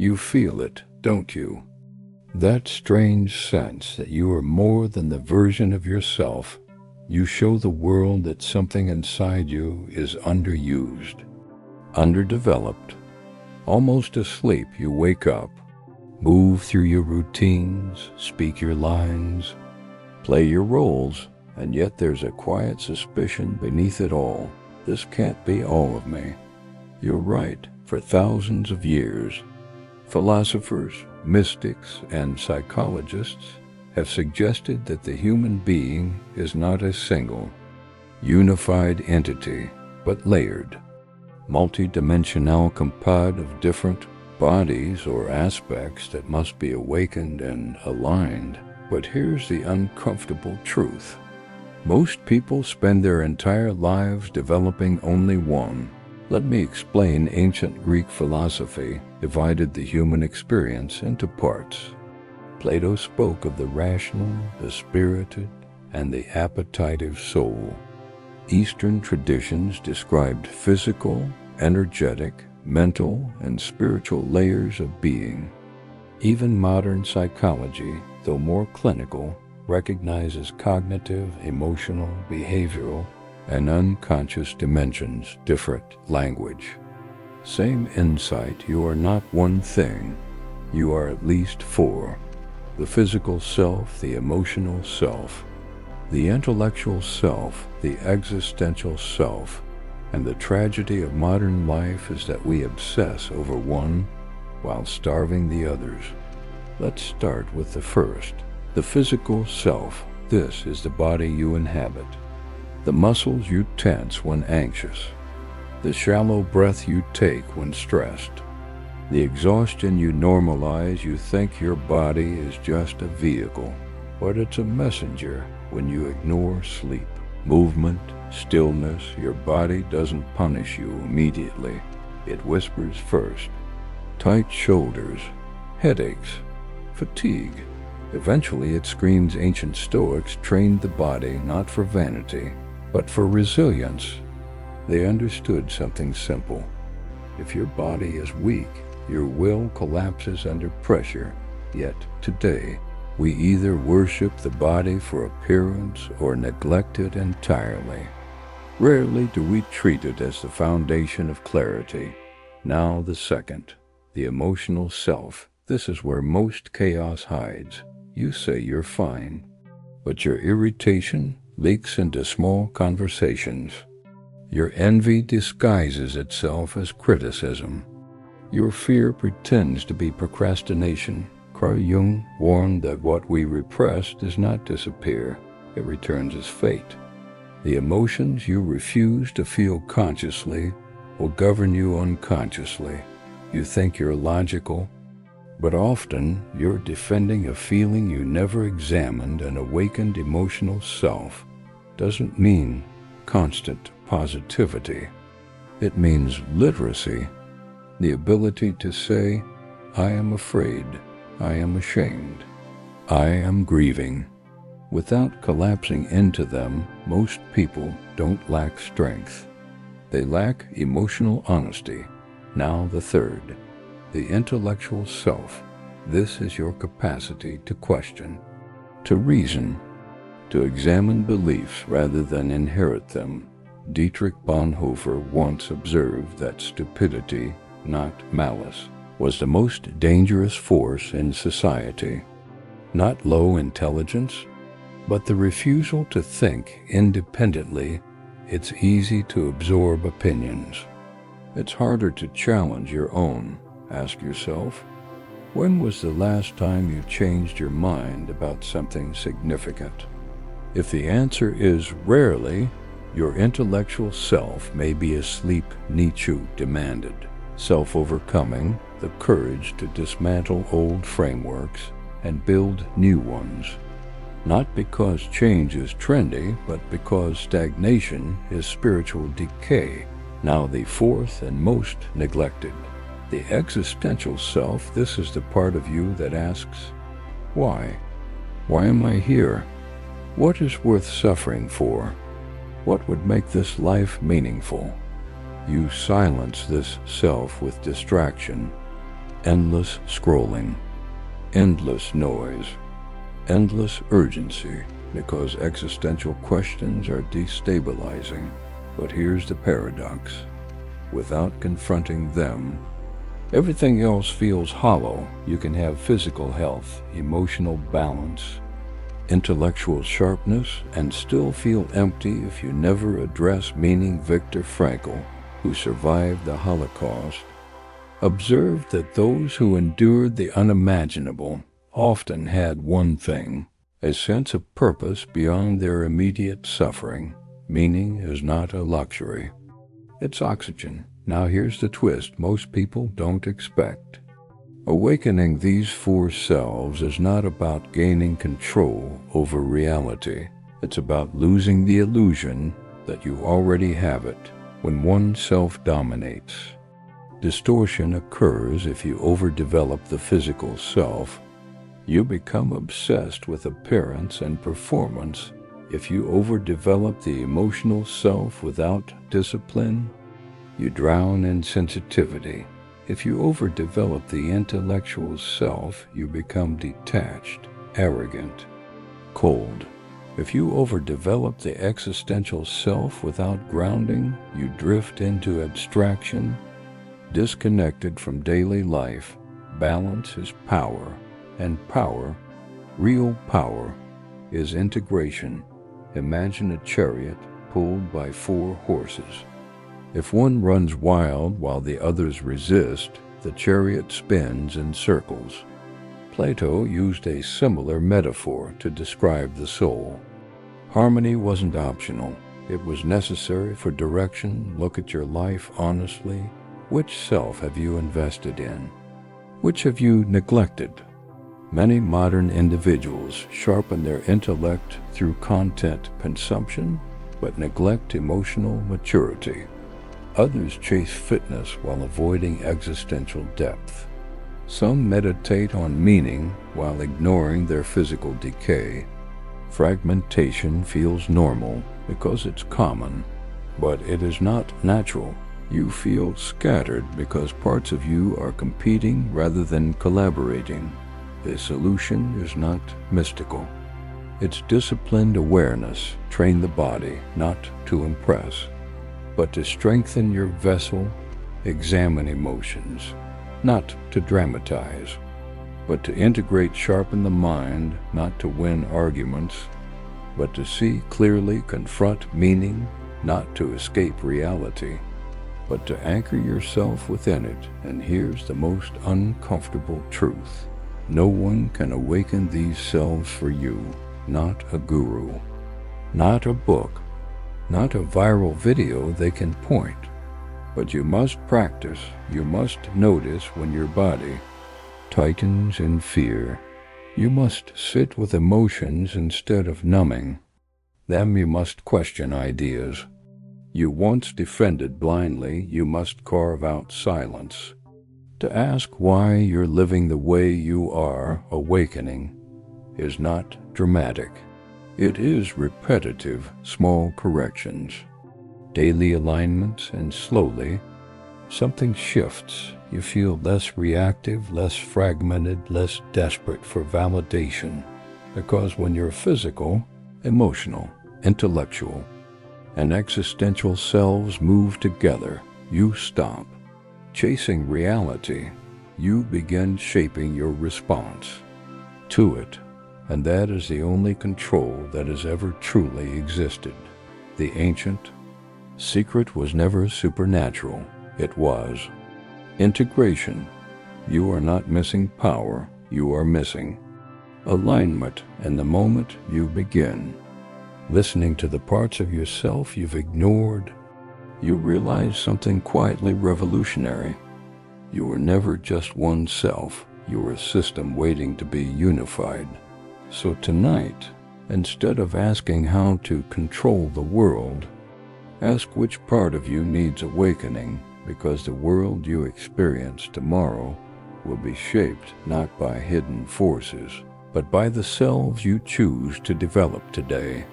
You feel it, don't you? That strange sense that you are more than the version of yourself. You show the world that something inside you is underused, underdeveloped. Almost asleep, you wake up, move through your routines, speak your lines, play your roles, and yet there's a quiet suspicion beneath it all. This can't be all of me. You're right. For thousands of years, philosophers, mystics, and psychologists have suggested that the human being is not a single, unified entity, but layered, multi-dimensional composed of different bodies or aspects that must be awakened and aligned. But here's the uncomfortable truth. Most people spend their entire lives developing only one. Let me explain. Ancient Greek philosophy divided the human experience into parts. Plato spoke of the rational, the spirited, and the appetitive soul. Eastern traditions described physical, energetic, mental, and spiritual layers of being. Even modern psychology, though more clinical, recognizes cognitive, emotional, behavioral, and unconscious dimensions. Different language. Same insight. You are not one thing. You are at least four. The physical self, the emotional self, the intellectual self, the existential self. And the tragedy of modern life is that we obsess over one while starving the others. Let's start with the first. The physical self. This is the body you inhabit. The muscles you tense when anxious. The shallow breath you take when stressed. The exhaustion you normalize. You think your body is just a vehicle, but it's a messenger when you ignore sleep, movement, stillness. Your body doesn't punish you immediately. It whispers first. Tight shoulders, headaches, fatigue. Eventually it screams. Ancient Stoics trained the body not for vanity, but for resilience. They understood something simple. If your body is weak, your will collapses under pressure. Yet today, we either worship the body for appearance or neglect it entirely. Rarely do we treat it as the foundation of clarity. Now the second, the emotional self. This is where most chaos hides. You say you're fine, but your irritation leaks into small conversations. Your envy disguises itself as criticism. Your fear pretends to be procrastination. Carl Jung warned that what we repress does not disappear. It returns as fate. The emotions you refuse to feel consciously will govern you unconsciously. You think you're logical, but often you're defending a feeling you never examined. An awakened emotional self doesn't mean constant positivity. It means literacy, the ability to say, I am afraid, I am ashamed, I am grieving, without collapsing into them. Most people don't lack strength. They lack emotional honesty. Now the third, the intellectual self. This is your capacity to question, to reason, to examine beliefs rather than inherit them. Dietrich Bonhoeffer once observed that stupidity, not malice, was the most dangerous force in society. Not low intelligence, but the refusal to think independently. It's easy to absorb opinions. It's harder to challenge your own. Ask yourself, when was the last time you changed your mind about something significant? If the answer is rarely, your intellectual self may be asleep. Nietzsche demanded self-overcoming, the courage to dismantle old frameworks and build new ones. Not because change is trendy, but because stagnation is spiritual decay. Now the fourth and most neglected, the existential self. This is the part of you that asks, why? Why am I here? What is worth suffering for? What would make this life meaningful? You silence this self with distraction. Endless scrolling, endless noise, endless urgency, because existential questions are destabilizing. But here's the paradox. Without confronting them, everything else feels hollow. You can have physical health, emotional balance, intellectual sharpness, and still feel empty if you never address meaning. Viktor Frankl, who survived the Holocaust, observed that those who endured the unimaginable often had one thing: a sense of purpose beyond their immediate suffering. Meaning is not a luxury. It's oxygen. Now here's the twist most people don't expect. Awakening these four selves is not about gaining control over reality. It's about losing the illusion that you already have it. When one self dominates, distortion occurs. If you overdevelop the physical self, you become obsessed with appearance and performance. If you overdevelop the emotional self without discipline, you drown in sensitivity. If you overdevelop the intellectual self, you become detached, arrogant, cold. If you overdevelop the existential self without grounding, you drift into abstraction, disconnected from daily life. Balance is power, and power, real power, is integration. Imagine a chariot pulled by four horses. If one runs wild while the others resist, the chariot spins in circles. Plato used a similar metaphor to describe the soul. Harmony wasn't optional. It was necessary for direction. Look at your life honestly. Which self have you invested in? Which have you neglected? Many modern individuals sharpen their intellect through content consumption, but neglect emotional maturity. Others chase fitness while avoiding existential depth. Some meditate on meaning while ignoring their physical decay. Fragmentation feels normal because it's common, but it is not natural. You feel scattered because parts of you are competing rather than collaborating. The solution is not mystical. It's disciplined awareness. Train the body not to impress, but to strengthen your vessel. Examine emotions, not to dramatize, but to integrate. Sharpen the mind, not to win arguments, but to see clearly. Confront meaning, not to escape reality, but to anchor yourself within it. And here's the most uncomfortable truth. No one can awaken these selves for you. Not a guru, not a book, not a viral video they can point. But you must practice. You must notice when your body tightens in fear. You must sit with emotions instead of numbing them. You must question ideas you once defended blindly. You must carve out silence to ask why you're living the way you are. Awakening is not dramatic. It is repetitive, small corrections, daily alignments, and slowly something shifts. You feel less reactive, less fragmented, less desperate for validation. Because when your physical, emotional, intellectual, and existential selves move together, you stop chasing reality. You begin shaping your response to it. And that is the only control that has ever truly existed. The ancient secret was never supernatural. It was integration. You are not missing power. You are missing alignment. And the moment you begin listening to the parts of yourself you've ignored, you realize something quietly revolutionary. You were never just one self. You were a system waiting to be unified. So tonight, instead of asking how to control the world, ask which part of you needs awakening, because the world you experience tomorrow will be shaped not by hidden forces, but by the selves you choose to develop today.